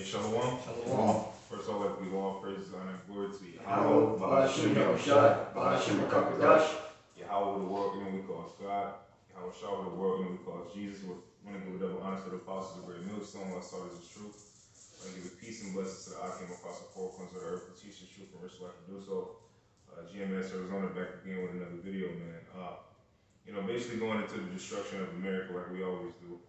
Shalom. Shalom. First of all, let me give all praises, honor, and glory to Yahweh, Ba'ashem Yahushai, Ba'ashem Rakakadash. Yahweh, the world, and we call God. Yahweh, Shah, the world, and we call Jesus. We're going to give double honor to the apostles of the great millstone. I saw this is truth. We're going to give peace and blessings to the Akim across the four corners of the earth, to teach the truth and rich life to do so. GMS Arizona back again with another video, man. Basically going into the destruction of America like we always do.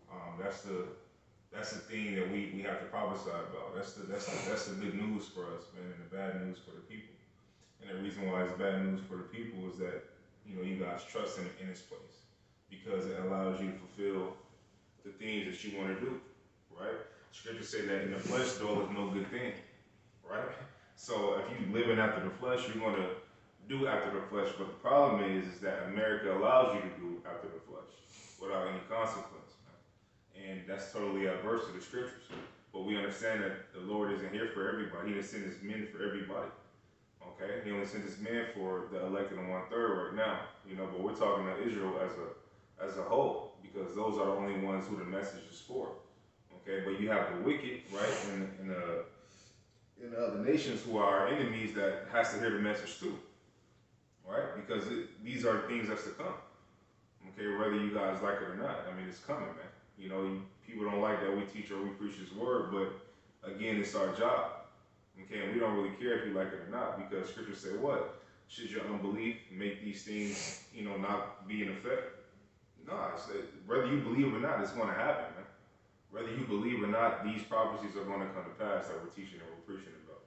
That's the thing that we have to prophesy about. That's the good news for us, man, and the bad news for the people. And the reason why it's bad news for the people is that, you guys trust in this place because it allows you to fulfill the things that you want to do, right? Scripture say that in the flesh dwelleth no good thing, right? So if you're living after the flesh, you're going to do after the flesh. But the problem is that America allows you to do after the flesh without any consequence. And that's totally adverse to the scriptures. But we understand that the Lord isn't here for everybody. He didn't send his men for everybody. Okay? He only sent his men for the elected and 1/3 right now. But we're talking about Israel as a whole, because those are the only ones who the message is for. Okay? But you have the wicked, right, in the other nations who are our enemies that has to hear the message too. Right? Because these are things that's to come. Okay, whether you guys like it or not. I mean, it's coming, man. People don't like that we teach or we preach his word, but again, it's our job. Okay, and we don't really care if you like it or not, because scripture say what? Should your unbelief make these things, not be in effect? No, whether you believe or not, it's going to happen, man. Whether you believe or not, these prophecies are going to come to pass that we're teaching and we're preaching about.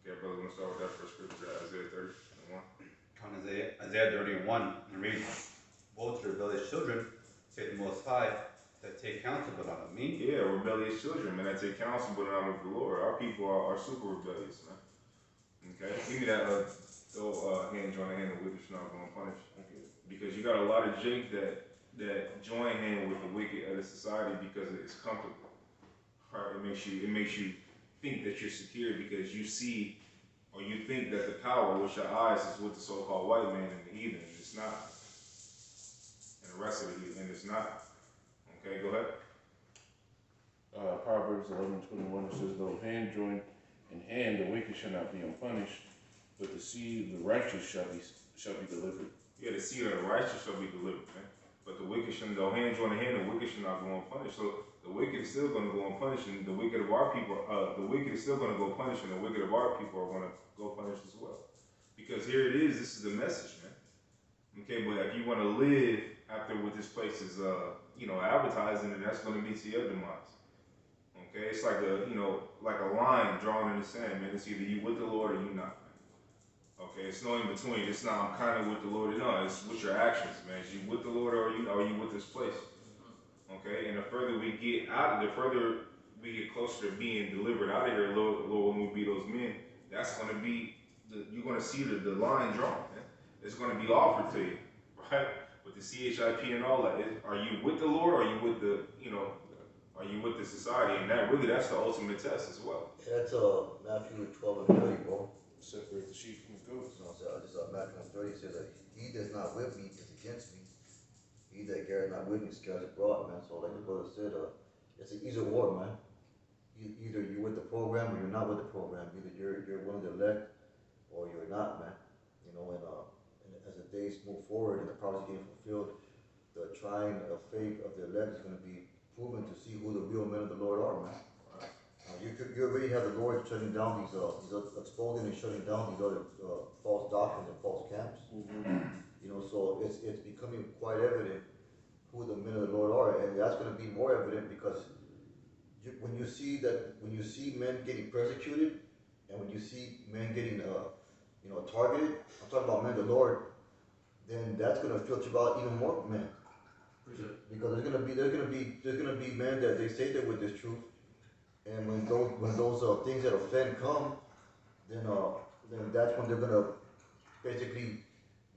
Okay, brother, we're going to start with that first scripture, Isaiah 30:1. On Isaiah 31, and read, woe to rebellious children, say the Most High, that take counsel but not of me. Yeah, rebellious children, man, that take counsel but not of the Lord. Our people are super rebellious, man. Okay? Give me that hand join hand with the wicked shall not go unpunished. Okay. Because you got a lot of jake that join hand with the wicked of the society because it's comfortable. Right? It makes you think that you're secure because you see or you think that the power with your eyes is with the so-called white man and the heathen. It's not. And the rest of the heathen, it's not. Okay, go ahead. Proverbs 11:21, it says, though hand join in hand, the wicked shall not be unpunished, but the seed of the righteous shall be delivered. Yeah, the seed of the righteous shall be delivered, man. But the wicked shall go hand join in hand, the wicked shall not go unpunished. So the wicked is still going to go unpunished, and the wicked of our people, the wicked is still going to go punished, and the wicked of our people are going to go punished as well. Because here it is, this is the message, man. Okay, but if you want to live after what this place is, advertising, then that's going to be to your demise. Okay, it's like like a line drawn in the sand, man. It's either you with the Lord or you not, man. Okay, it's no in between. It's not I'm kind of with the Lord. No, it's with your actions, man. Is you with the Lord or are you with this place? Okay, and the further we get out, the further we get closer to being delivered out of here, Lord, when we be those men, that's going to be you're going to see the line drawn, man. It's going to be offered to you, right? With the CHIP and all that. Are you with the Lord or are you with the, are you with the society? And that's the ultimate test as well. Yeah, that's Matthew 12:30, bro. Separate the sheep from the goats. No, Matthew 30 says that he does not with me is against me. He that careth not with me scatters abroad, man. So like the brother said, it's an either or, man. Either you're with the program or you're not with the program. Either you're one of the elect or you're not, man. And as the days move forward and the prophecy getting fulfilled, the trying of faith of the elect is going to be proven to see who the real men of the Lord are, man. You already have the Lord shutting down these exposing and shutting down these other false doctrines and false camps. Mm-hmm. So it's becoming quite evident who the men of the Lord are, and that's going to be more evident because when you see men getting persecuted, and when you see men getting targeted, I'm talking about men of the Lord, then that's going to filter out even more men. Because there's gonna be men that they say they're with this truth, and when those things that offend come, then that's when they're gonna basically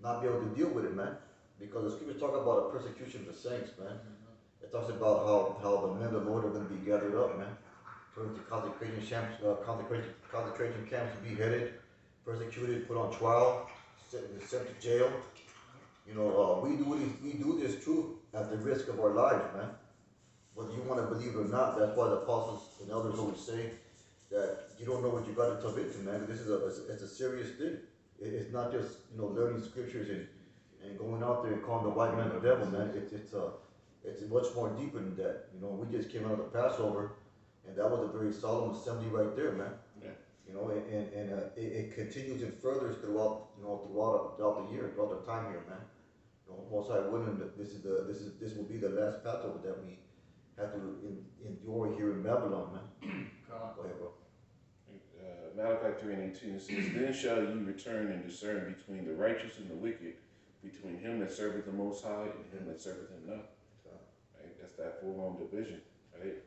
not be able to deal with it, man. Because the scriptures talk about a persecution of the saints, man. It talks about how the men of the Lord are gonna be gathered up, man. Put into concentration camps, beheaded, persecuted, put on trial, sent to jail. We do this truth at the risk of our lives, man. whether you want to believe it or not, that's why the apostles and elders always say that you don't know what you got yourself into, man. This is it's a serious thing. It's not just learning scriptures and going out there and calling the white man the devil, man. It's much more deeper than that. We just came out of the Passover, and that was a very solemn assembly right there, man. Yeah. It continues and furthers throughout the year, throughout the time here, man. Most High willing, this will be the last Passover that we have to endure here in Babylon, man. Go ahead, bro. Malachi 3:18 says, "Then shall ye return and discern between the righteous and the wicked, between him that serveth the Most High and him that serveth him not." Right? That's that full-on division. Right? It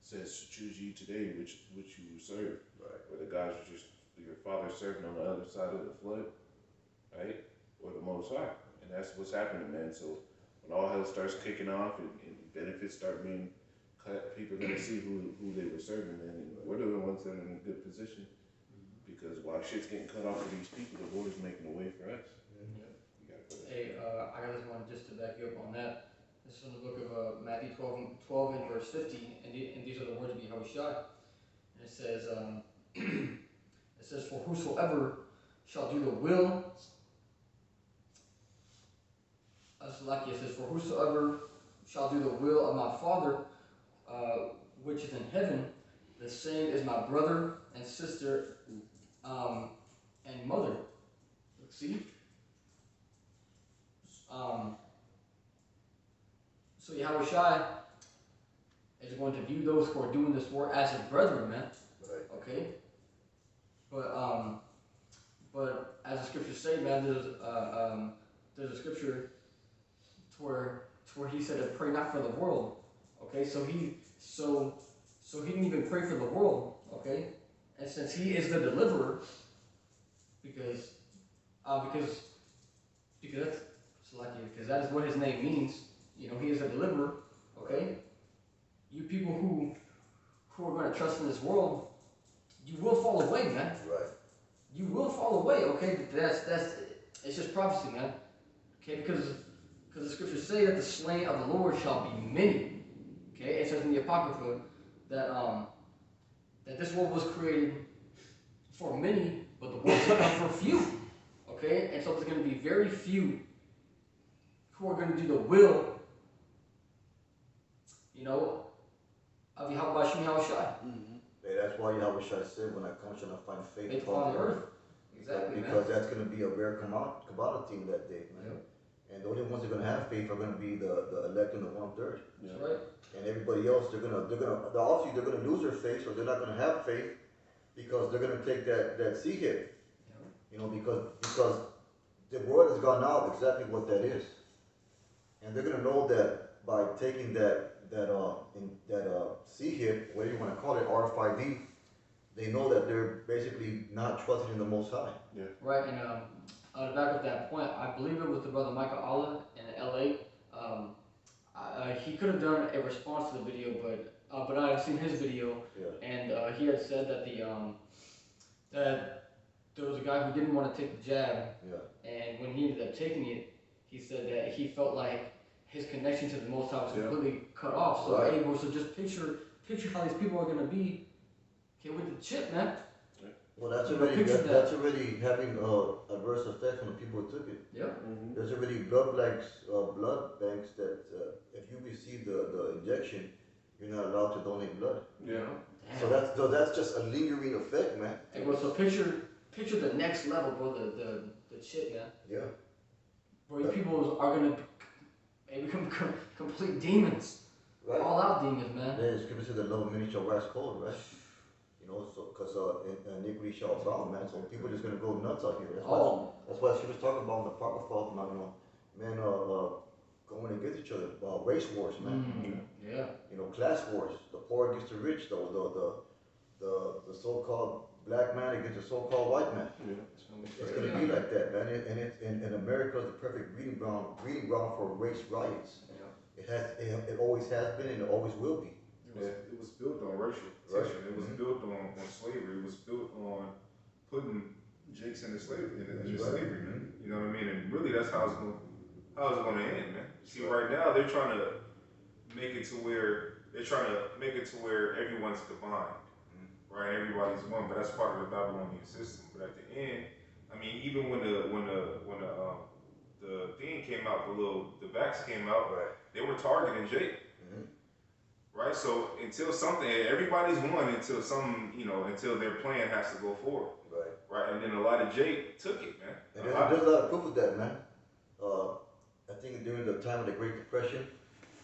says, "Choose ye today which you will serve." Right. Whether God is your father serving on the other side of the flood, right, or the Most High, and that's what's happening, man. So when all hell starts kicking off and benefits start being cut, people are gonna see who they were serving, man. And we're the ones that are in a good position. Because while shit's getting cut off for these people, the Lord is making a way for us. Hey, I got this one just to back you up on that. This is from the book of Matthew 12 and verse 50, and these are the words of Yahushua. And it says, "For whosoever shall do the will," it says, "For whosoever shall do the will of my Father, which is in heaven, the same is my brother and sister, and mother." See? So Yahushua is going to view those who are doing this work as his brethren, man. Right. Okay? But as the scriptures say, man, there's a scripture to where he said to pray not for the world. Okay, so he didn't even pray for the world, okay? And since he is the deliverer, because that is what his name means. He is a deliverer, okay? You people who are going to trust in this world, you will fall away, man. Right. You will fall away, okay? It's just prophecy, man. Okay, because the scriptures say that the slain of the Lord shall be many. Okay, it says in the Apocrypha that this world was created for many, but the world was not for few. Okay, and so there's going to be very few who are going to do the will, of Yahweh Shem Yahushua. Hey, that's why Yahweh said, "When I come, shall I find faith upon the earth." Exactly, because that's going to be a rare commodity in that day, man. Yep. And the only ones that are going to have faith are going to be the elect and the 1/3. That's right. And everybody else, they're obviously they're going to lose their faith, so they're not going to have faith because they're going to take that sea hit. Because the word has gone out exactly what that is, and they're going to know that by taking that sea hit, whatever you want to call it, RFID, they know that they're basically not trusting in the Most High. Yeah. Right, and to back up that point, I believe it was the brother Michael Allah in LA. He could have done a response to the video, but I have seen his video, Yeah. and he had said that that there was a guy who didn't want to take the jab, Yeah. and when he ended up taking it, he said that he felt like his connection to the Most High was completely cut off. So, Right. hey, bro, so just picture how these people are gonna be, okay, with the chip, man. Well, that's You already picture that's already having adverse effects on the people who took it. Yeah. There's already blood banks that if you receive the injection, you're not allowed to donate blood. Yeah. Damn. So that's just a lingering effect, man. Hey, bro, so picture the next level, bro, the chip, man. Yeah. Bro, you people are gonna become complete demons. Right. All out demons, man. Then the scripture says the love of many shall wax cold, right? So because iniquity shall abound, man. So people are just gonna go nuts out here. That's why she was talking about in the Apocrypha about men going against each other, race wars, man. Yeah. Class wars. The poor against the rich, the so-called black man against the so-called white man. Yeah. It's gonna be like that, man. And America is the perfect breeding ground for race riots. It always has been and it always will be. It was built on racial Right. tension. It was built on slavery. It was built on putting Jakes into slavery, slavery, man. You know what I mean? And really, that's how it's going to end, man. See, right now they're trying to make it to where they're trying to make it to where everyone's combined, right? Everybody's one, but that's part of the Babylonian system. But at the end, I mean, even when the thing came out, the vax came out, Right. they were targeting Jake. Right, so until something, everybody's one until until their plan has to go forward. Right. Right, and then a lot of Jake took it, man. And there's a lot of proof of that, man. I think during the time of the Great Depression,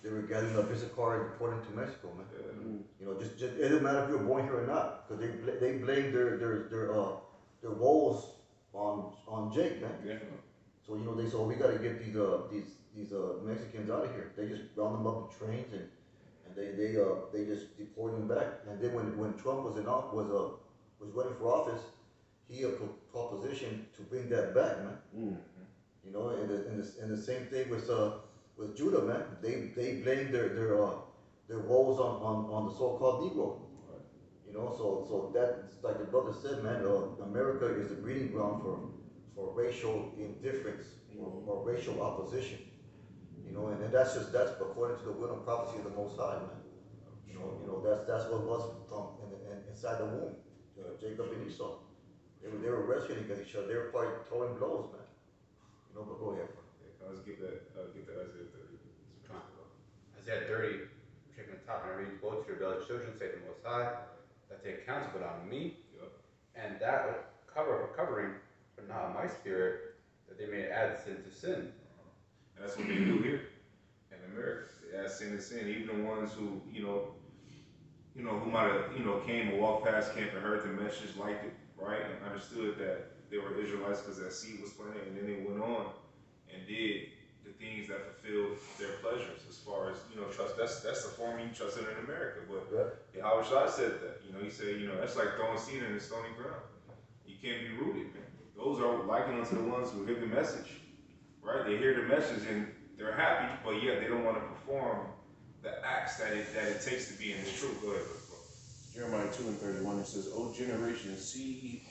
they were gathering a visit card and reporting to Mexico, man. You know, just it doesn't matter if you're born here or not, because they blame their woes on Jake, man. Yeah. So you know they said, oh, we got to get these Mexicans out of here. They just round them up in trains and they just deported them back. And then when Trump was running for office, he proposition to bring that back, man. You know, and the same thing with Judah, man. They blamed their woes on the so-called Negro. You know, so that's like the brother said, man. America is the breeding ground for racial indifference or racial opposition. You know, and that's according to the will and prophecy of the Most High, man. You know that's what was from inside the womb, Jacob and Esau. They were wrestling against each other. They were probably throwing blows, man. You know, but go ahead, bro. Yeah, let's get that Isaiah 30. Isaiah 30, checking the top, and I read, "Woe to your rebellious children, say the Most High, that they counsel but on me, and that would covering, but not on my spirit, that they may add sin to sin." And that's what they do here in America. They add sin to sin. Even the ones who, who might have, came and walked past camp and heard the message, liked it, right, and understood that they were Israelites because that seed was planted, and then they went on and did the things that fulfilled their pleasures as far as, trust. That's the form you trusted in America. But Yahweh Shai said that. He said, that's like throwing seed in the stony ground. You can't be rooted, man. Those are likened unto the ones who hear the message. Right? They hear the message and they're happy, but yet they don't want to perform the acts that it takes to be in the truth. Go ahead, bro. Jeremiah 2:31, it says, "O generation, see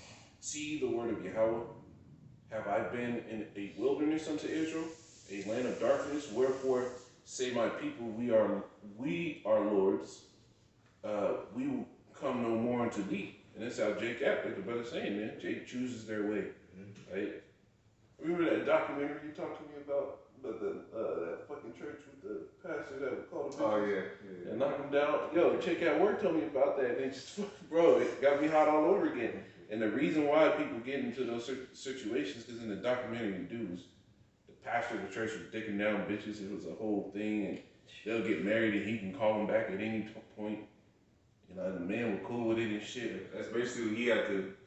the word of Yahweh. Have I been in a wilderness unto Israel, a land of darkness? Wherefore say my people, we are lords. We will come no more unto thee." And that's how Jake acted, like the brother saying, man. Jake chooses their way. Right? Remember that documentary you talked to me about that fucking church with the pastor that would call the bitches? Oh, yeah. And knock him down? Yo, Chick at work told me about that, and it just, bro, it got me hot all over again. And the reason why people get into those situations, because in the documentary, the dudes, the pastor of the church was dicking down bitches. It was a whole thing, and they'll get married, and he can call them back at any point. The man was cool with it and shit. That's basically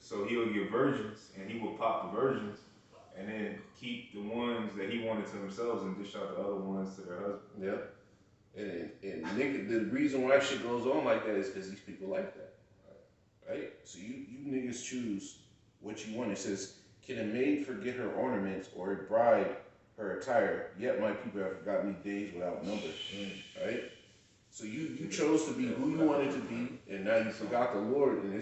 so he would get virgins, and he would pop the virgins, and then keep the ones that he wanted to themselves and dish out the other ones to their husband. Yep. And nigga, the reason why shit goes on like that is because these people like that. Right? So you niggas choose what you want. It says, "Can a maid forget her ornaments or a bride her attire? Yet my people have forgotten me days without number." Right? So you chose to be who you wanted to be, and now you forgot the Lord, and you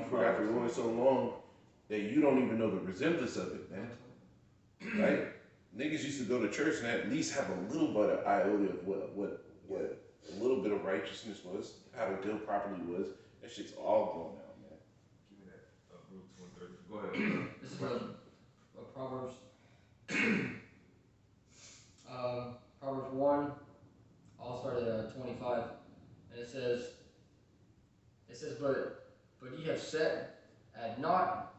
forgot the Lord so long that you don't even know the resemblance of it, man. Right? Niggas used to go to church and at least have a little bit of iota of what a little bit of righteousness was, how to deal properly was. That shit's all gone now, man. Give me that Luke 2:30. Go ahead. This is Proverbs. Proverbs 1. I'll start at 25, and it says, but ye have set at naught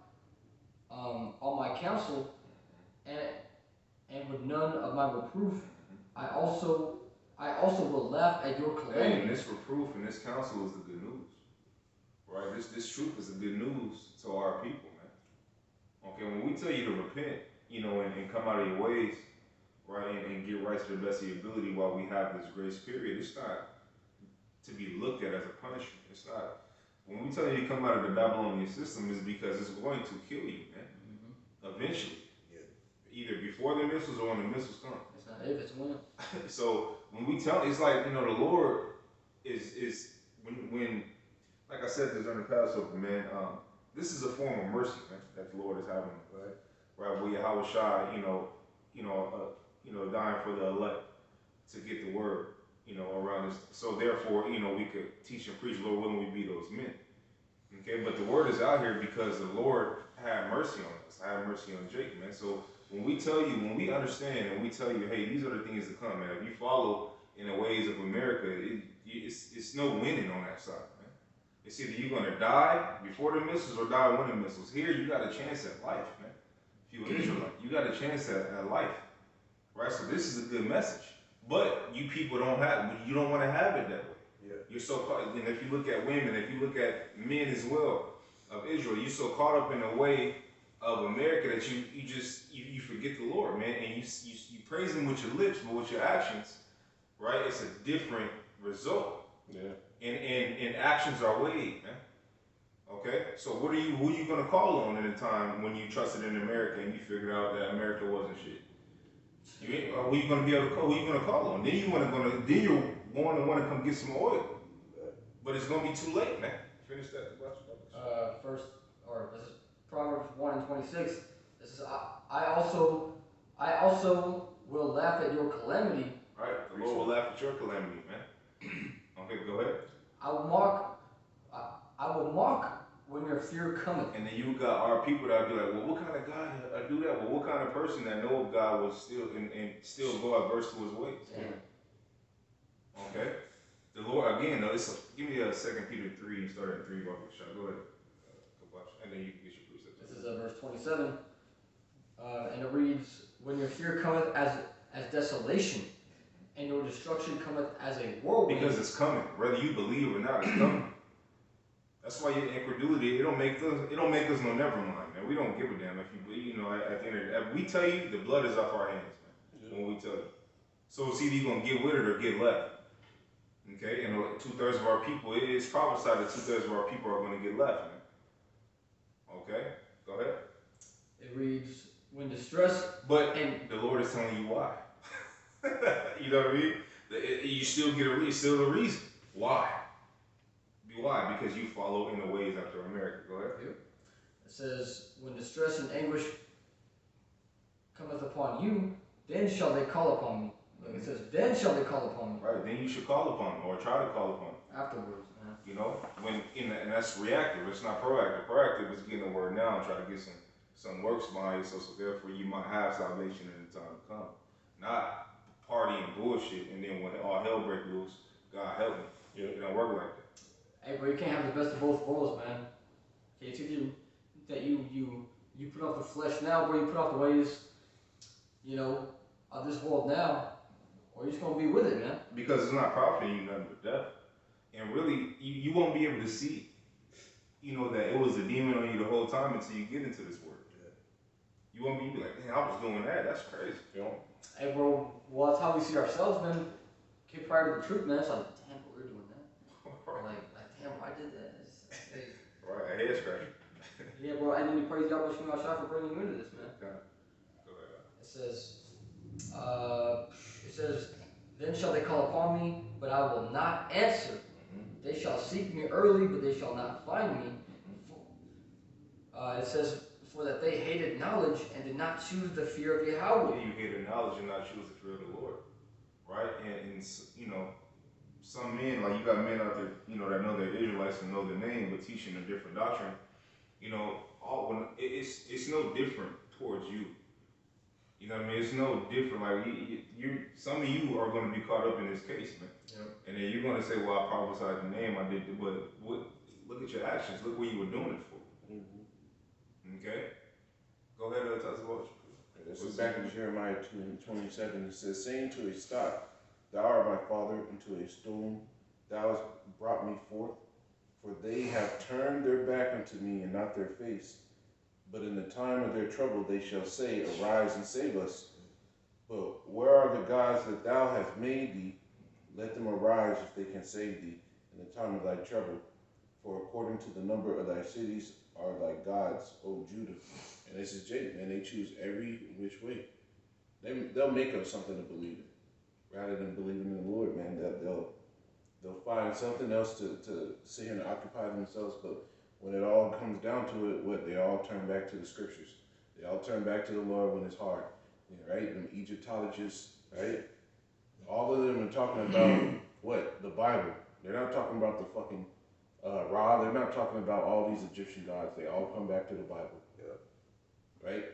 all my counsel, and with none of my reproof, I also will laugh at your Hey, calamity. and this reproof and this counsel is the good news, right? This truth is the good news to our people, man. Okay, when we tell you to repent, and come out of your ways, right, and get right to the best of your ability while we have this grace period, it's not to be looked at as a punishment. It's not. When we tell you to come out of the Babylonian system, it's because it's going to kill you, man. Eventually. Either before the missiles or when the missiles come. It's not if, it's when. So when we tell, it's like, the Lord is when like I said this during the Passover, man, this is a form of mercy, man, that the Lord is having, right? Where Yahweh Shai, dying for the elect to get the word, around this. So therefore, we could teach and preach, Lord willing, we be those men. Okay, but the word is out here because the Lord had mercy on us. I had mercy on Jake, man. So when we understand and we tell you, hey, these are the things to come, man. If you follow in the ways of America, it's no winning on that side, man. It's either you're gonna die before the missiles or die when the missiles. Here, you got a chance at life, man. If you're an Israelite, you got a chance at life, right? So this is a good message. But you people don't want to have it that way. Yeah. You're so caught, and if you look at women, if you look at men as well of Israel, you're so caught up in the way of America that you forget the Lord, man, and you praise Him with your lips, but with your actions, right? It's a different result. Yeah. And actions are weighed, man. Okay, so who are you gonna call on in a time when you trusted in America and you figured out that America wasn't shit? Who you gonna be able to call? Who you gonna call on? Then you're going to want to come get some oil, but it's gonna be too late, man. Finish that. This is Proverbs 1:26. This is I also will laugh at your calamity. All right, the Lord will laugh at your calamity, man. Okay, go ahead. I will mock when your fear cometh. And then you got our people that be like, well, what kind of God do that? Well, what kind of person that know of God will still and still go adverse to His ways? Yeah. Okay. The Lord again. Though, give me a 2 Peter 3 and start at 3. Go ahead. Go watch, and then you can get your precept. This is verse 27, and it reads, "When your fear cometh as desolation, and your destruction cometh as a whirlwind." Because it's coming, whether you believe or not, it's coming. That's why your incredulity, it don't make us no never mind, man. We don't give a damn if you believe, at the end of the day. We tell you, the blood is off our hands, man. When we tell you. So it's either you're gonna get with it or get left. Okay? And 2/3 of our people, it is prophesied that 2/3 of our people are gonna get left, man. Okay? Go ahead. It reads, "When distress," but the Lord is telling you why. You know what I mean? You still get still the reason. Why? Why? Because you follow in the ways after America. Go ahead. It says, "When distress and anguish cometh upon you, then shall they call upon me." Like it says, "Then shall they call upon me." Right. Then you should call upon them or try to call upon them. Afterwards, man. And that's reactive. It's not proactive. Proactive is getting the word now and try to get some works behind you, so therefore you might have salvation in the time to come. Not party and bullshit, and then when all hell break loose, God help me. Yeah. It don't work like that. Hey, bro, you can't have the best of both worlds, man. Okay, it's either that you put off the flesh now, bro, you put off the ways, of this world now, or you're just gonna be with it, man. Because it's not profiting you nothing but death. And really, you won't be able to see, that it was a demon on you the whole time until you get into this word. Yeah. You won't be like, man, I was doing that. That's crazy. Hey, bro, well, that's how we see ourselves, man. Okay, prior to the truth, man, it's like, damn, bro, we're doing that. like, damn, I did that. Right, a head scratcher. Yeah, bro, and then you praise Yahweh Shema Shah for bringing you into this, man. Go ahead. It says, "Then shall they call upon me, but I will not answer. Mm-hmm. They shall seek me early, but they shall not find me." It says, "For that they hated knowledge and did not choose the fear of Yahweh." Yeah, you hated knowledge and not choose the fear of the Lord, right? And some men, like you got men out there, that know they're Israelites and know their name, but teaching a different doctrine. It's no different towards you. You know what I mean? It's no different. Like some of you are going to be caught up in this case, man. Yep. And then you're going to say, "Well, I prophesied the name, I did," but look at your actions. Look what you were doing it for. Mm-hmm. Okay. Go ahead, tell us about you. This is back in Jeremiah 2:27. It says, "Saying to a stock, Thou art my father, and to a stone, Thou hast brought me forth. For they have turned their back unto me, and not their face. But in the time of their trouble they shall say, Arise and save us. But where are the gods that thou hast made thee? Let them arise if they can save thee in the time of thy trouble. For according to the number of thy cities are thy gods, O Judah." And this is Jake, man. They choose every which way. They'll make up something to believe in, rather than believing in the Lord, man. They'll find something else to sit here and occupy themselves, but when it all comes down to it, they all turn back to the scriptures. They all turn back to the Lord when it's hard, right? Them Egyptologists, right? All of them are talking about what? The Bible. They're not talking about the fucking Ra. They're not talking about all these Egyptian gods. They all come back to the Bible. Yeah. Right?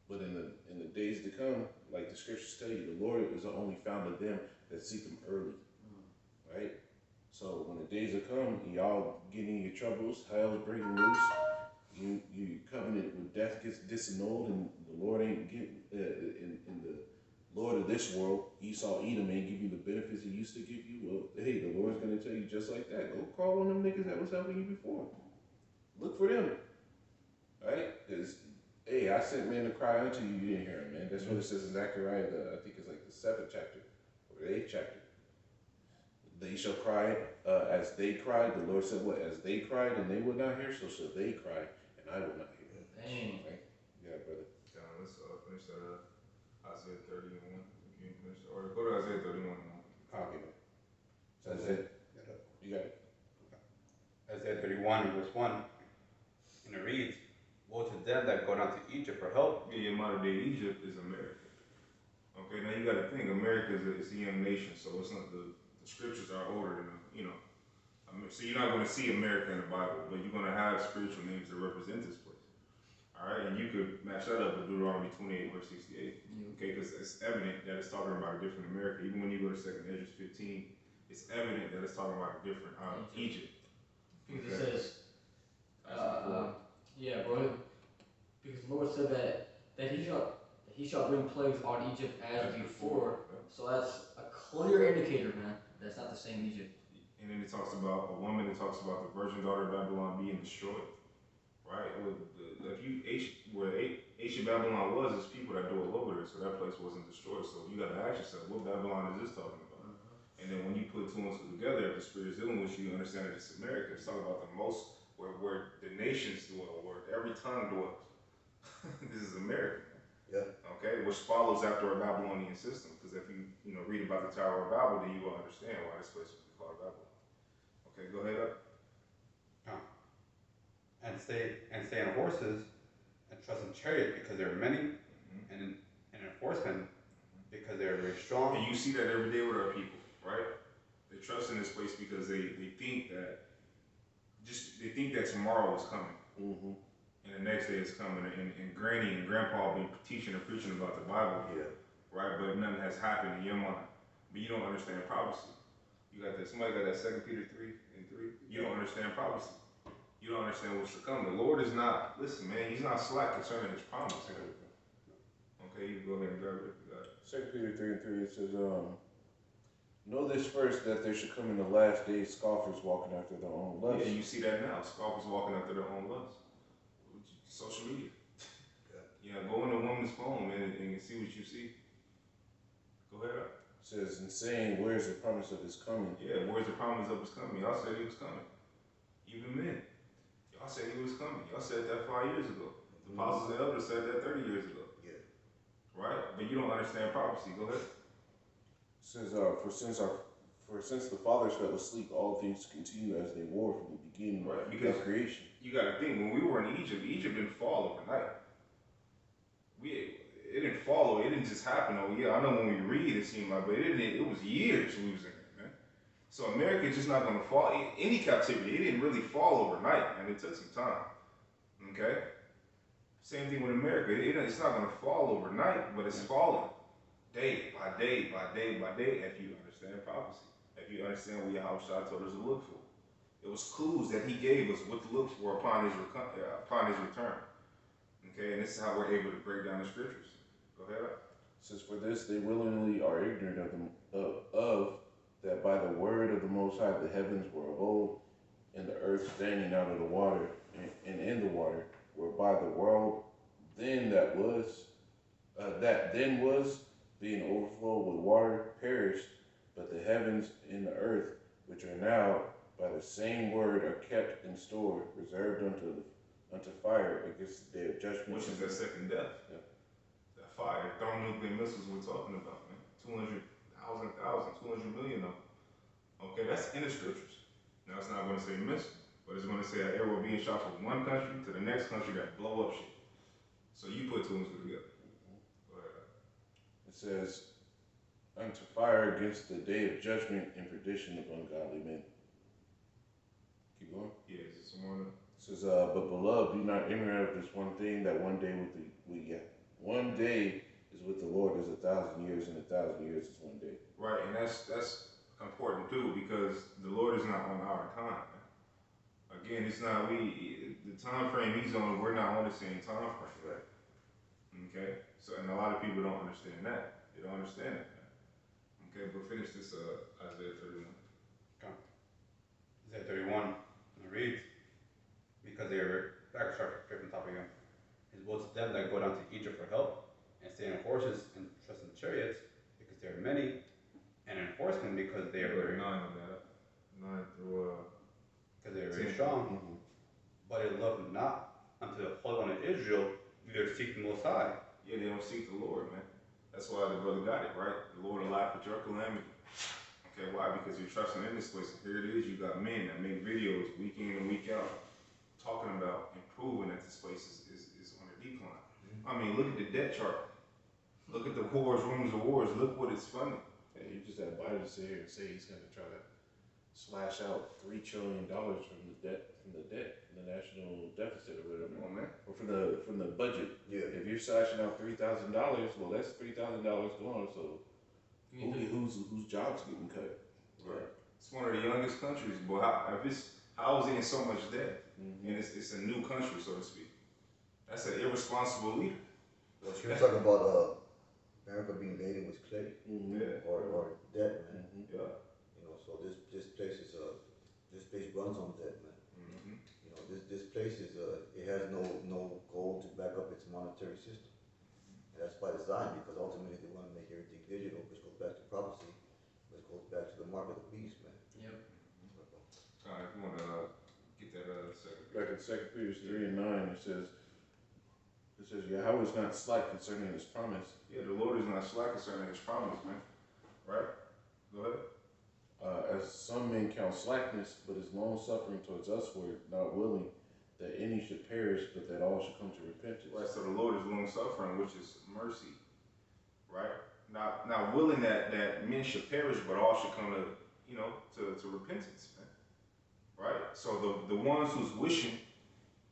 But in the days to come, like the scriptures tell you, the Lord is only found in them that seek him early. Right? So when the days will come, y'all getting your troubles, hell's breaking loose, you covenant with death gets disannulled, and the Lord ain't getting in the Lord of this world, Esau Edom ain't give you the benefits he used to give you. Well, hey, the Lord's gonna tell you just like that. Go call on them niggas that was helping you before. Look for them. Right? Because hey, I sent men to cry unto you, you didn't hear him, man. That's what it says in Zechariah, I think it's like the 7th chapter, or the 8th chapter. They shall cry as they cried. The Lord said, what? As they cried and they would not hear, so shall they cry, and I will not hear. Dang. Right? Yeah, brother. Let's finish that Isaiah 31. If you finish, or go to Isaiah 31 now. I'll give it. So Isaiah, you got it. Isaiah 31, verse 1. And it reads, woe to them that go down to Egypt for help. Yeah, your modern day Egypt is America. Okay, now you got to think, America is a young nation, so it's not the scriptures are older than so you're not going to see America in the Bible, but you're going to have spiritual names that represent this place. All right, and you could match that up with Deuteronomy 28, verse 68. Okay, because it's evident that it's talking about a different America. Even when you go to 2nd Ezra 15, it's evident that it's talking about a different Egypt. Because it says, yeah, bro. Because the Lord said that he shall bring plagues on Egypt as before. So that's a clear indicator, man. That's not the same Egypt. And then it talks about a woman. It talks about the virgin daughter of Babylon being destroyed. Right? Where ancient Babylon was, there's people that dwell over there, so that place wasn't destroyed. So you got to ask yourself, what Babylon is this talking about? And then when you put two and two together, if the Spirit is dealing with you, you understand that it's America. It's talking about the most, where the nations dwell, where every tongue dwells. This is America. Yeah. Okay, which follows after a Babylonian system. Because if you read about the Tower of Babel, then you will understand why this place was called Babylon. Okay, go ahead up. And stay on horses and trust in chariot because there are many, and in horsemen because they are very strong. And you see that every day with our people, right? They trust in this place because they think that tomorrow is coming. Mm-hmm. And the next day is coming, and Granny and Grandpa have been teaching and preaching about the Bible, right? But nothing has happened in your mind. But you don't understand prophecy. You got that. Somebody got that 2 Peter 3:3. You don't understand prophecy. You don't understand what's to come. The Lord is not. Listen, man. He's not slack concerning His promise. Okay, you go ahead and grab it. You got it. 2 Peter 3:3. It says, know this first, that there should come in the last days scoffers walking after their own lusts. Yeah, you see that now. Scoffers walking after their own lusts. Social media. Yeah, go on a woman's phone, man, and see what you see. Go ahead up. It says, and saying, where's the promise of His coming? Yeah, where's the promise of His coming? Y'all said He was coming. Even men. Y'all said He was coming. Y'all said that 5 years ago. The apostles and elders said that 30 years ago. Yeah. Right? But you don't understand prophecy. Go ahead. It says, for since the fathers fell asleep, all things continue as they were from the beginning of creation. You got to think, when we were in Egypt didn't fall overnight. It didn't fall. It didn't just happen. Oh yeah, I know when we read it seemed like, but it was years we was in there, man. So America is just not going to fall. Any captivity, it didn't really fall overnight, and it took some time. Okay. Same thing with America. It's not going to fall overnight, but it's falling day by day by day by day. If you understand prophecy, if you understand what Yahushua told us to look for. It was clues that He gave us what to look for upon His return. Okay, and this is how we're able to break down the scriptures. Go ahead. It says, for this they willingly are ignorant of that by the word of the Most High the heavens were of old, and the earth standing out of the water and in the water, whereby the world then that then was, being overflowed with water, perished, but the heavens and the earth, which are now by the same word, are kept in store, reserved unto fire against the day of judgment. Which is that second death. Yeah. That fire, thermonuclear missiles we're talking about, man. 200,000, 200 million of them. Okay, that's in the scriptures. Now it's not going to say missile, but it's going to say an arrow being shot from one country to the next country that blow up shit. So you put two and two together. Go ahead. It says, unto fire against the day of judgment and perdition of ungodly men. Keep going. Yeah, is it some more? It says, but beloved, be not ignorant of this one thing, that one day one day is with the Lord is 1,000 years, and 1,000 years is one day. Right, and that's important too, because the Lord is not on our time. Again, it's not the time frame He's on. We're not on the same time frame. Right. Okay, so and a lot of people don't understand that. They don't understand it. Okay, but finish this Isaiah 31. Okay. Isaiah 31, and it reads, because they were, back start from the top again. His woe to them that go down to Egypt for help, and stay on horses and trust in chariots, because they are many, and in horsemen because they are very 9 on that. 9 through because they are very strong. Mm-hmm. But it loved not unto the Holy One of Israel, neither seek the Most High. Yeah, they don't seek the Lord, man. That's why the brother got it, right? The Lord will laugh at your calamity. Okay, why? Because you're trusting in this place. Here it is, you got men that make videos week in and week out talking about and proving that this place is on a decline. I mean, look at the debt chart. Look at the wars, rumors of wars. Look what it's funding. Hey, you just had Biden sit here and say he's going to try to slash out $3 trillion from the national deficit or whatever. Come on, man. Or from the budget. Yeah. If you're slashing out $3,000, well, that's $3,000 gone. So whose jobs getting cut? Right. It's one of the youngest countries, but how is it in so much debt? Mm-hmm. And it's a new country, so to speak. That's an irresponsible leader. Well, she was talking about America being laden with clay Mm-hmm. Yeah. or debt, man. Mm-hmm. Yeah. You know, so this place is this place runs on debt, man. Mm-hmm. You know, this place is it has no goal to back up its monetary system. And that's by design, because ultimately they want to make everything digital, which goes back to prophecy, which goes back to the mark of the beast, man. Yep. If you want to get that second. Back in 2 Peter 3 and 9, it says, Yahweh is not slack concerning His promise. Yeah, the Lord is not slack concerning His promise, man. Right? Go ahead. As some men count slackness, but is long suffering towards usward, not willing that any should perish, but that all should come to repentance. Right, so the Lord is long suffering, which is mercy. Right? Not willing that men should perish, but all should come to repentance, man. Right? So the ones who's wishing,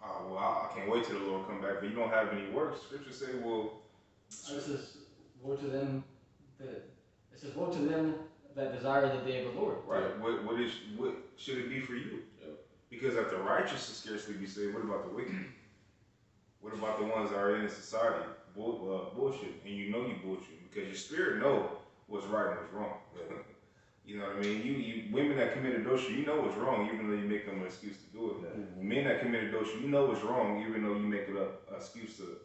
I can't wait till the Lord come back, but you don't have any works. Scripture say, well, This is woe to them that desire the day of the Lord. right? What should it be for you? Yep. Because if the righteous will scarcely be saved, what about the wicked? What about the ones that are in society bullshit, and you bullshit because your spirit know what's right and what's wrong. You know what I mean? You women that commit adultery, you know what's wrong, even though you make them an excuse to do it. Mm-hmm. Men that commit adultery, you know what's wrong, even though you make it an excuse to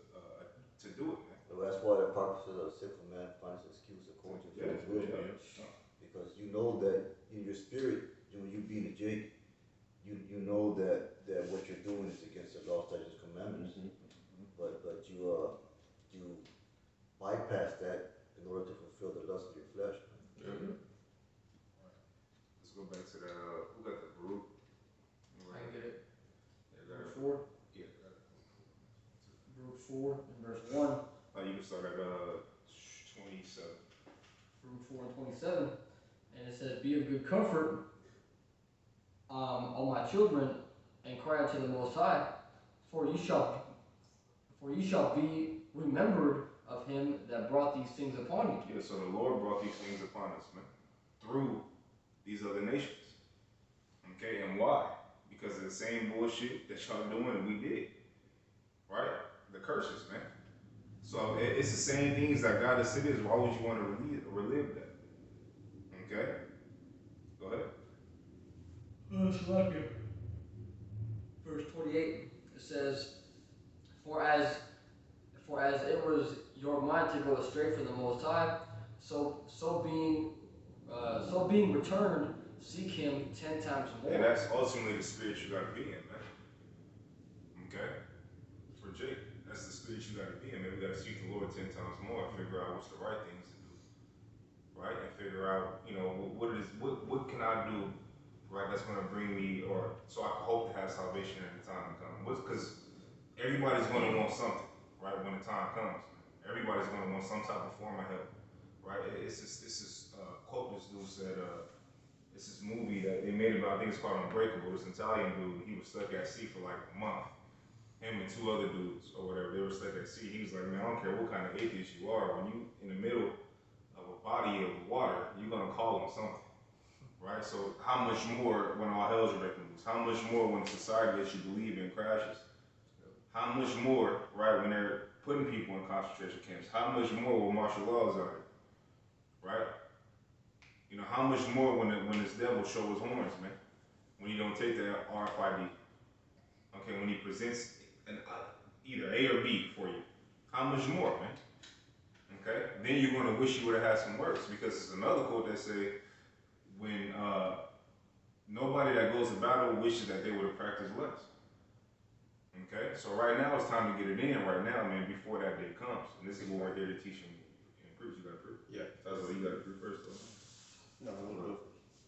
do it, man. So that's why the purpose of the sinful man finds an excuse according to his will. Because you know that in your spirit, when you being a Jake, you know that what you're doing is against the law, statutes, commandments. Mm-hmm. But you bypass that in order to fulfill the lust of your flesh. Yeah. Let's go back to that. Who got the root? I can get it. Yeah, Verse 4. Yeah, got it. Verse 4 and verse 1. You can start at 27. Verse 4 and 27. And it says, "Be of good comfort, O my children, and cry unto the Most High, for ye shall be remembered of Him that brought these things upon you." Yeah, so the Lord brought these things upon us, man, through these other nations. Okay, and why? Because of the same bullshit that y'all doing and we did. Right? The curses, man. So it's the same things that God has said is. Why would you want to relive that? Okay? Go ahead. Verse 28, it says, For as it was your mind to go astray from the Most High, so being returned, seek Him 10 times more. And that's ultimately the spirit you gotta be in, man. Okay? For Jake, that's the spirit you gotta be in, man. We gotta seek the Lord 10 times more and figure out what's the right things to do. Right? And figure out, what can I do, right, that's gonna bring me, or so I can hope to have salvation at the time to come. Because everybody's gonna want something, right, when the time comes. Everybody's gonna want some type of form of help. right? It's this quote this dude said, it's this movie that they made about, I think it's called Unbreakable. This Italian dude, he was stuck at sea for like a month. Him and two other dudes or whatever, they were stuck at sea. He was like, man, I don't care what kind of atheist you are, when you in the middle of a body of water, you're gonna call on something, right? So how much more when all hell's breaking loose? How much more when society that you believe in crashes? How much more, right, when they're putting people in concentration camps? How much more when martial law is out here, right? You know, how much more when this devil shows his horns, man? When you don't take the RFID, okay? When he presents either A or B for you, how much more, man? Okay, then you're gonna wish you would have had some works, because there's another quote that say, when nobody that goes to battle wishes that they would have practiced less. Okay, so right now it's time to get it in right now, man, before that day comes. And this is what we're here to teach you and preach. You gotta preach. Yeah. That's what you gotta preach first, though. No, no.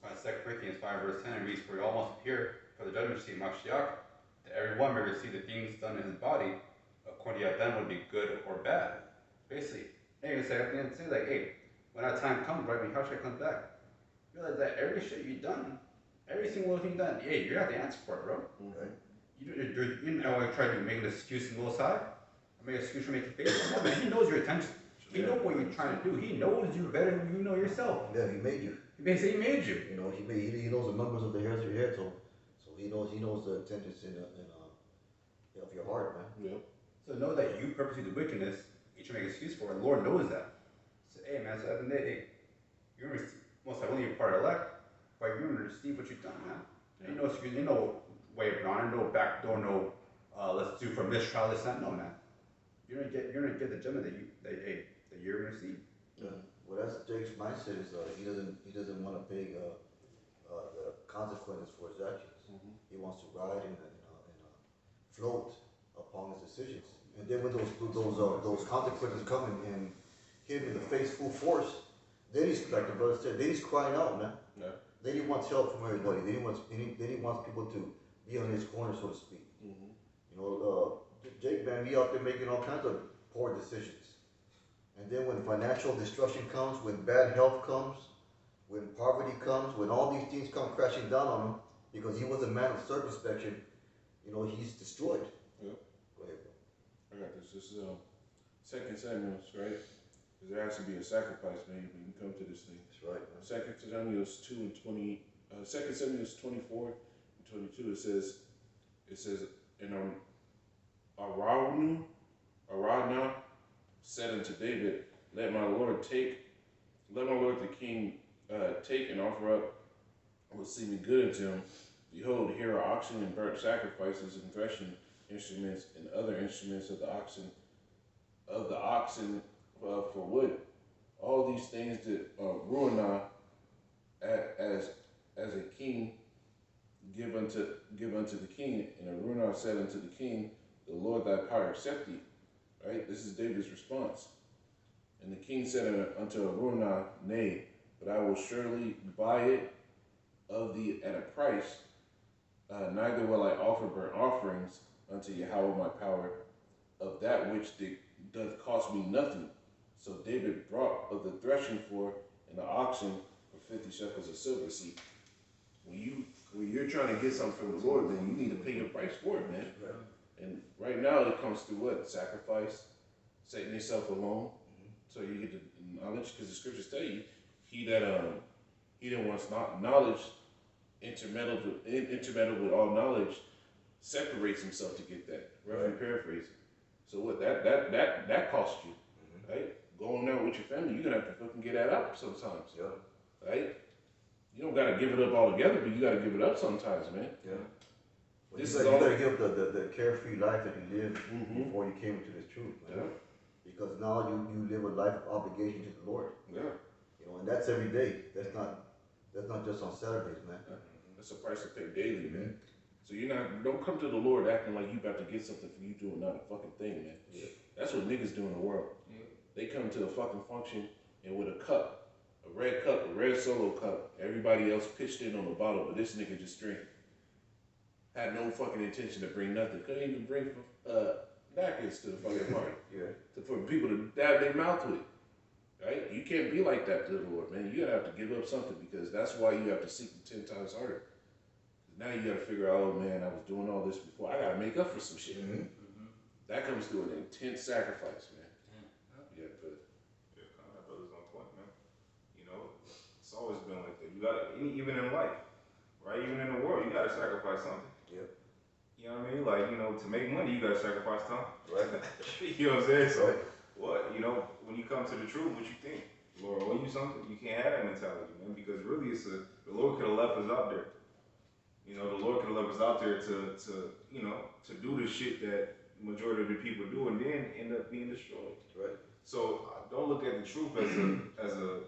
2 Corinthians 5 verse 10 reads, for he almost appear for the judgment seat, Mashiach, that everyone may receive the things done in his body, according to them would be good or bad. Basically, they're gonna say at the end, say like, hey, when that time comes, right, how should I come back? Realize that every shit you've done, every single thing done, hey, you have to answer for it, bro. Okay. You know, I try to make an excuse on the little side. I make an excuse for making favor. No, man, he knows your intention. He knows what you're trying to do. He knows you better than you know yourself. Yeah, he made you. He basically made you. You know, he knows the numbers of the hairs of your head, so he knows the intentions of your heart, man. Yeah. So know that you purposely do wickedness, you should make an excuse for it. The Lord knows that. So, hey, man, so at the end of the day, hey, you're going to receive, most likely you're part elect, but you're going to receive what you've done, man. Ain't no excuse, ain't no way around it, no back door, no, let's do from this trial, this, that. No, man. You're gonna get the judgment that you're gonna receive. Yeah. Well, that's Jake's mindset is he doesn't want to pay the consequences for his actions. Mm-hmm. He wants to ride and float upon his decisions. And then when those consequences come and hit him in the face full force, then he's like the brother said, then he's crying out, man. Yeah. Then he wants help from everybody. Then he wants people to be on his corner, so to speak. Mm-hmm. You know, Jake, man, he out there making all kinds of poor decisions. And then when financial destruction comes, when bad health comes, when poverty comes, when all these things come crashing down on him, because he was a man of circumspection, you know, he's destroyed. Yep. Go ahead, bro. I got this. This is 2 Samuel, right? Because there has to be a sacrifice made when you come to this thing. That's right, man. 2 Samuel 2 and 20. 2 Samuel 24 and 22. It says, and Aradna said unto David, let my lord the king take and offer up what seemeth good unto him. Behold, here are oxen and burnt sacrifices and threshing instruments and other instruments of the oxen for wood. All these things that Ruanah as a king give unto the king. And Araunah said unto the king, the Lord thy power accept thee. Right? This is David's response. And the king said unto Araunah, nay, but I will surely buy it of thee at a price. Neither will I offer burnt offerings unto Yahweh my power of that which doth cost me nothing. So David brought of the threshing floor and the oxen for 50 shekels of silver. See, when you're trying to get something from the Lord, then you need to pay your price for it, man. Right. And right now it comes through what? Sacrifice, setting yourself alone, so you get the knowledge. Because the scriptures tell you, he that wants not knowledge, intermeddled with all knowledge, separates himself to get that. Roughly paraphrasing. So what? That costs you, right? Going out with your family, you're gonna have to fucking get that up sometimes, Yeah. right? You don't gotta give it up altogether, but you gotta give it up sometimes, man. Yeah. Well, This you is gotta all- give the carefree life that you lived Mhm. before you came into this truth, man. Yeah. Because now you live a life of obligation to the Lord. Yeah. You know, and that's every day. That's not just on Saturdays, man. That's a price to pay daily, man. So don't come to the Lord acting like you about to get something for you doing not a fucking thing, man. Yeah. That's what niggas do in the world. Yeah. They come to a fucking function and with a cup, a red solo cup, everybody else pitched in on the bottle, but this nigga just drink. Had no fucking intention to bring nothing. Couldn't even bring napkins to the fucking party. Yeah. For people to dab their mouth with. Right? You can't be like that to the Lord, man. You gotta have to give up something because that's why you have to seek him 10 times harder. Now you gotta figure out, oh man, I was doing all this before. I gotta make up for some shit. Mm-hmm. That comes through an intense sacrifice, man. Yeah, but Yeah, that brother's on point, man. You know, it's always been like that. You got even in life, right? Even in the world, you gotta sacrifice something. Yep. You know what I mean? Like, you know, to make money, you gotta sacrifice time. Right. You know what I'm saying? So, Right. what? You know, when you come to the truth, what you think? Lord owe you something? You can't have that mentality, man, because really the Lord could have left us out there. You know, the Lord could have left us out there to you know, to do the shit that the majority of the people do and then end up being destroyed. Right. So don't look at the truth as a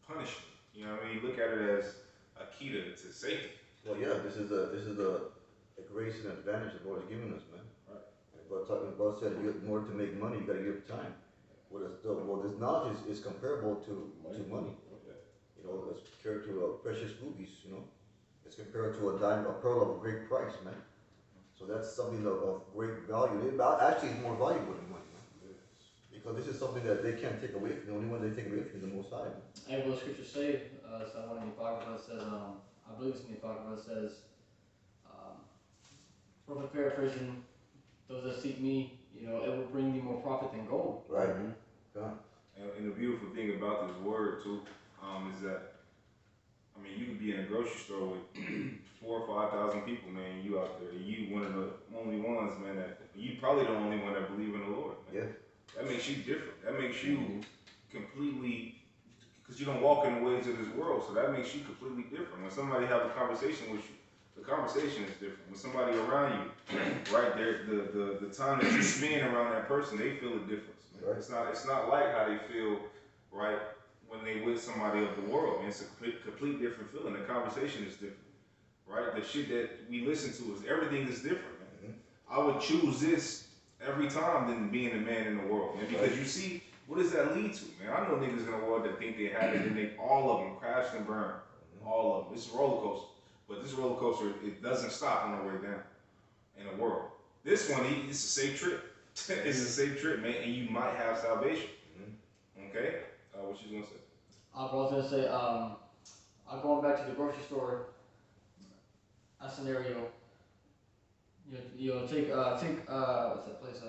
punishment. You know what I mean? Look at it as a key to safety. Well, yeah, this is a grace and advantage the Lord has given us, man. Right. God said, in order to make money, you got to give time. Well, this knowledge is comparable to money. You know, it's compared to precious rubies. You know, it's compared to a pearl of a great price, man. So that's something of great value. Actually, it's more valuable than money, man. Because this is something that they can't take away from. The only one they take away from is the Most High. And what the scriptures say, it's not one in the Apocrypha, it says, I believe it's in the Apocrypha, it says, roughly paraphrasing, those that seek me, you know, it will bring thee more profit than gold. Right. mm-hmm. And the beautiful thing about this word too, is that, I mean, you could be in a grocery store with 4,000 or 5,000 people, man. You out there, you one of the only ones, man. That you probably the only one that believe in the Lord. Man. Yeah. That makes you different. That makes you completely, because you don't walk in the ways of this world. So that makes you completely different. When somebody have a conversation with you, the conversation is different. When somebody around you, right there, the time that you spend around that person, they feel a difference. Man. Right. It's not like how they feel, right, when they with somebody of the world. Man. It's a complete different feeling. The conversation is different, right? The shit that we listen to is everything is different, man. I would choose this every time than being the man in the world, man. Because you see, what does that lead to, man? I know niggas in the world that think they have it and they all of them crash and burn, all of them. It's a roller coaster. But this roller coaster, it doesn't stop on the way down in the world. This one, it's a safe trip. It's a safe trip, man, and you might have salvation. Okay? What you gonna say? I was gonna say, I'm going back to the grocery store. A scenario. You know, take what's that place?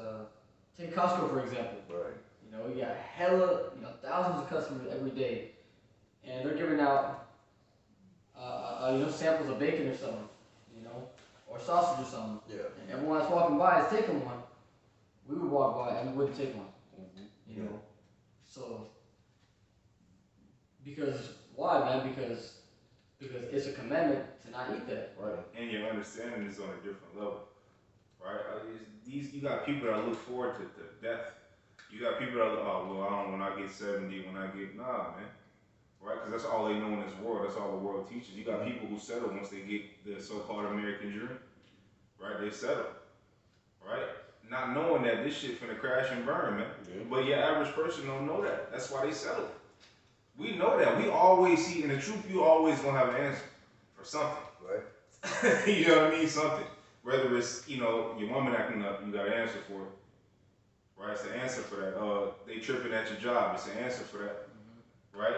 Take Costco for example. Right. You know, you got hella, thousands of customers every day, and they're giving out, samples of bacon or something, or sausage or something. Yeah. And everyone that's walking by is taking one. We would walk by and we wouldn't take one. You know. So. Because why, man? Because it's a commandment to not eat that. Right. And your understanding is on a different level, right? You got people that look forward to death. You got people that when I get 70, nah, man. Right? Because that's all they know in this world. That's all the world teaches. You got people who settle once they get the so-called American dream. Right? They settle. Right? Not knowing that this shit finna crash and burn, man. Yeah. But your average person don't know that. That's why they settle. We know that. We always see, in the truth, you always gonna have an answer for something. Right. You know what I mean? Something. Whether it's, your woman acting up, you got an answer for it. Right? It's an answer for that. They tripping at your job. It's an answer for that. Right?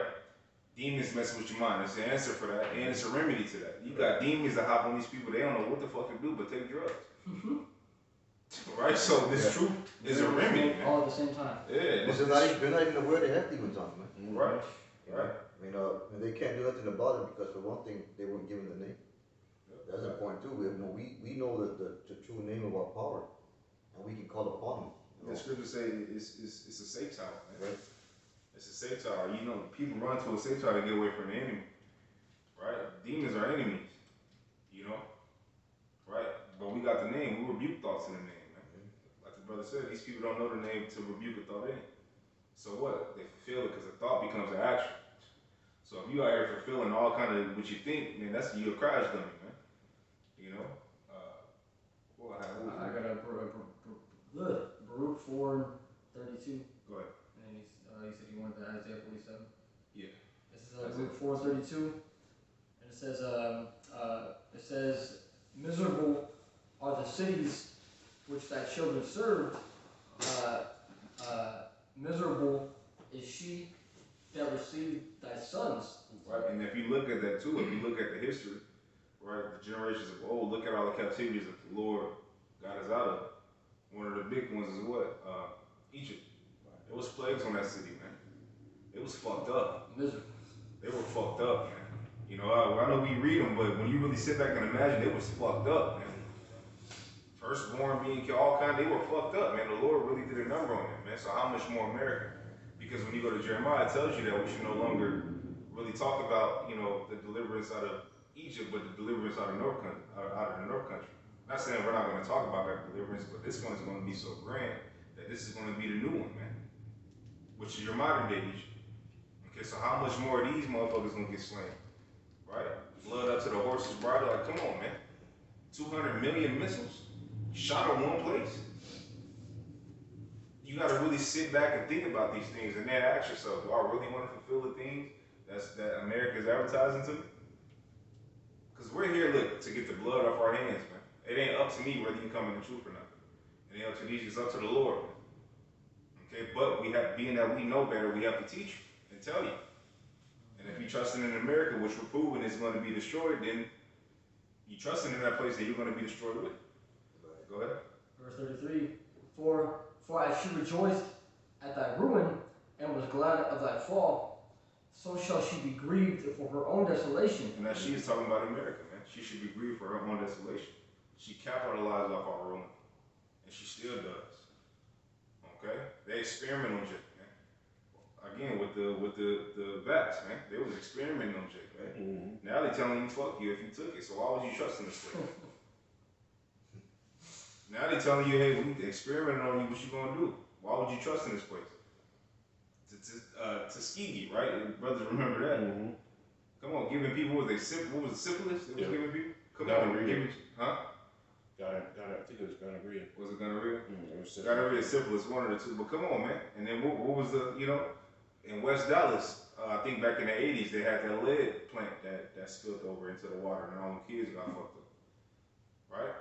Demons messing with your mind. It's an answer for that. And it's a remedy to that. You got demons that hop on these people. They don't know what the fuck to do but take drugs. Right? So this truth is a remedy, man. All at the same time. Yeah. They're not even aware they have demons on them, man. Right. Right. I mean, they can't do nothing about it because for one thing, they weren't given the name. That's the point too. We know the true name of our power, and we can call upon them. The scriptures say it's a safe tower, man. Right. It's a safe tower. People run to a safe tower to get away from the enemy. Right? Demons are enemies. Right? But we got the name. We rebuke thoughts in the name, man. Like the brother said, these people don't know the name to rebuke a thought in. So what? They fulfill it because the thought becomes an action. So if you out here fulfilling all kind of what you think, man, you're a crash dummy, man. I got a Baruch 4:32. Go ahead. And he said he wanted the Isaiah 47. Yeah. This is Baruch 4:32, and it says, "Miserable are the cities which thy children served. Miserable is she that received thy sons. Right, and if you look at that too, if you look at the history, right, the generations of old, look at all the captivities that the Lord got us out of. One of the big ones is what? Egypt. There was plagues on that city, man. It was fucked up. Miserable. They were fucked up, man. You know, I know we read them, but when you really sit back and imagine, it was fucked up, man. Firstborn being killed, all kind, they were fucked up, man. The Lord really did a number on them, man. So how much more America? Because when you go to Jeremiah, it tells you that we should no longer really talk about, you know, the deliverance out of Egypt, but the deliverance out of the North Country. Not saying we're not going to talk about that deliverance, but this one is going to be so grand that this is going to be the new one, man. Which is your modern day Egypt. Okay, so how much more of these motherfuckers going to get slain? Right? Blood up to the horse's bridle. Like, come on, man. 200 million missiles shot at one place. You got to really sit back and think about these things and then ask yourself, do I really want to fulfill the things that America's advertising to me? Because we're here, look, to get the blood off our hands, man. It ain't up to me whether you come in the truth or not. It ain't up to these, it's up to the Lord, man. Okay, but we have, being that we know better, we have to teach you and tell you. And if you're trusting in America, which we're proving is going to be destroyed, then you trusting in that place that you're going to be destroyed with. Go ahead. Verse 33, For as she rejoiced at thy ruin, and was glad of thy fall, so shall she be grieved for her own desolation. And that she is talking about America, man. She should be grieved for her own desolation. She capitalized off our ruin. And she still does. Okay? They experiment on Jake, man. Again, with the vax, man. They was experimenting on Jake, man. Mm-hmm. Now they telling you, fuck you if you took it. So why would you trust in this place? Now they telling you, hey, we experimenting on you, what you gonna do? Why would you trust in this place? Tuskegee, right? Brothers remember that. Mm-hmm. Come on, giving people, what was it, syphilis? They was giving people? Come on, giving, huh? I think it was gonorrhea. Was it gonorrhea? Mm-hmm. Gonorrhea, syphilis, one of the two. But come on, man. And then what was the, you know, in West Dallas, I think back in the 80s, they had that lead plant that spilled over into the water and all the kids got fucked up. Right?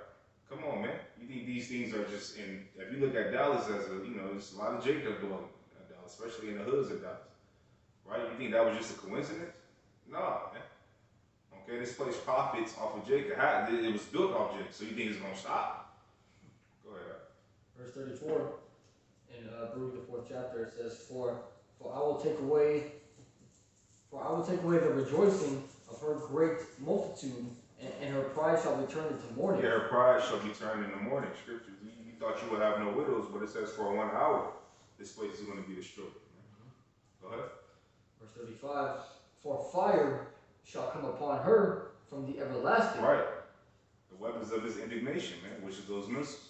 Come on, man. You think these things are just in, if you look at Dallas as a, you know, there's a lot of Jacob dwelling at Dallas, especially in the hoods of Dallas. Right? You think that was just a coincidence? Nah, man. Okay, this place profits off of Jacob. It was built off Jacob, so you think it's gonna stop? Go ahead. Verse 34, in Baruch the 4th chapter, it says, For I will take away the rejoicing of her great multitude, and her pride shall be turned into mourning. Yeah, her pride shall be turned into mourning. Scripture. You thought you would have no widows, but it says for 1 hour, this place is going to be destroyed. Go ahead. Verse 35, For fire shall come upon her from the everlasting. Right. The weapons of his indignation, man, which is those missiles.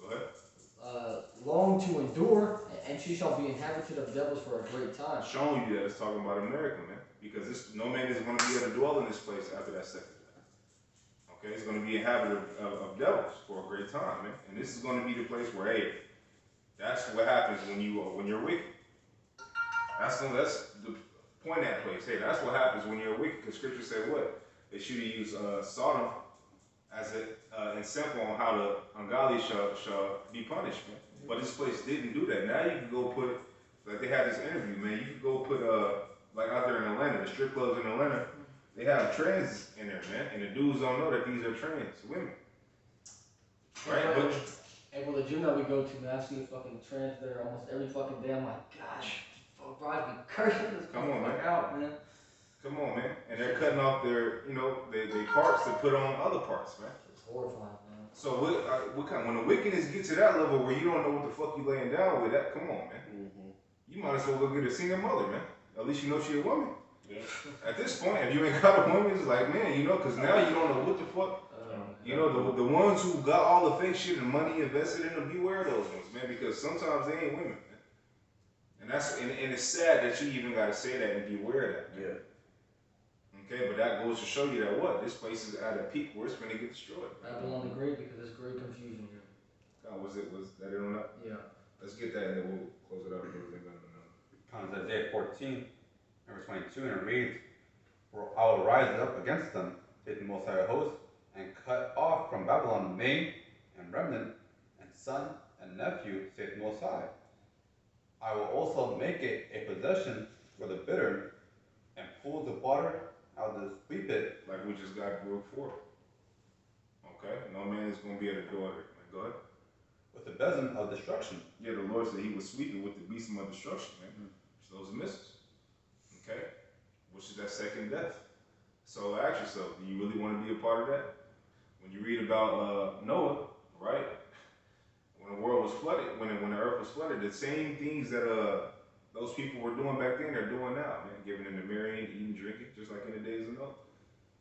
Go ahead. Long to endure, and she shall be inhabited of devils for a great time. Showing you that it's talking about America, man. Because no man is going to be able to dwell in this place after that second death. Okay, it's going to be inhabited of devils for a great time, man. And this is going to be the place where, hey, that's what happens when you're wicked. That's the point of that place. Hey, that's what happens when you're wicked. Because Scripture said what? They should have used Sodom as an example on how the ungodly shall be punished, man. But this place didn't do that. Now you can go put, like they had this interview, man. You can go put, like out there in Atlanta, the strip clubs in Atlanta, they have trans in there, man. And the dudes don't know that these are trans women. Right? But well, the gym that we go to, man, I see a fucking trans there almost every fucking day. I'm like, gosh, fuck, drives me crazy. Come on, man. Out, man. Come on, man. And they're cutting off their, you know, their parts to put on other parts, man. It's horrifying, man. So what kind? When the wickedness gets to that level where you don't know what the fuck you laying down with, that come on, man. Mm-hmm. You might as well go get a single mother, man. At least you know she a woman. Yeah. At this point, if you ain't got a woman, it's like, man, you know, because now you don't know what the fuck. You know, the ones who got all the fake shit and money invested in them, beware of those ones, man, because sometimes they ain't women, man. And it's sad that you even got to say that and beware of that, man. Yeah. Okay, but that goes to show you that what? This place is at a peak where it's going to get destroyed. Babylon the Great, because there's great confusion here. Was that it on that? Yeah. Let's get that and then we'll close it up. Comes Isaiah 14, verse 22, and it reads, For I will rise up against them, saith the Most High host, and cut off from Babylon maid and remnant, and son and nephew, saith the Most High. I will also make it a possession or the bitter and pulls the water out of the sweet pit. Like we just got Baruch 4. Okay? No man is going to be able to do it. Go ahead. With the besom of destruction. Yeah, the Lord said he was sweeping with the besom of destruction, man. Those are missiles. Okay? Which is that second death. So ask yourself, do you really want to be a part of that? When you read about Noah, right? When the world was flooded, when the earth was flooded, the same things that those people were doing back then, they're doing now, man. Giving in to marrying, eating, drinking, just like in the days of Noah.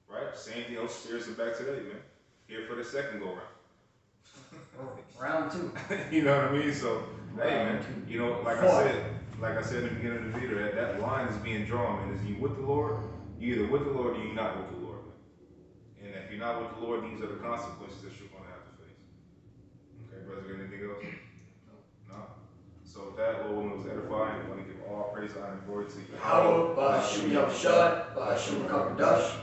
Right? Same thing, those spirits are back today, man. Here for the second go round. Round 2. You know what I mean? So, hey, man, you know, like I said in the beginning of the video, that line is being drawn, man. Is you with the Lord? You either with the Lord or you're not with the Lord, man. And if you're not with the Lord, these are the consequences that you're going to have to face. Okay, brothers, anything else? No. So with that, Lord, was edifying. I want to give all praise, honor, and glory to you. Hallowed by Hashem Yahushua, by Hashem HaKadosh.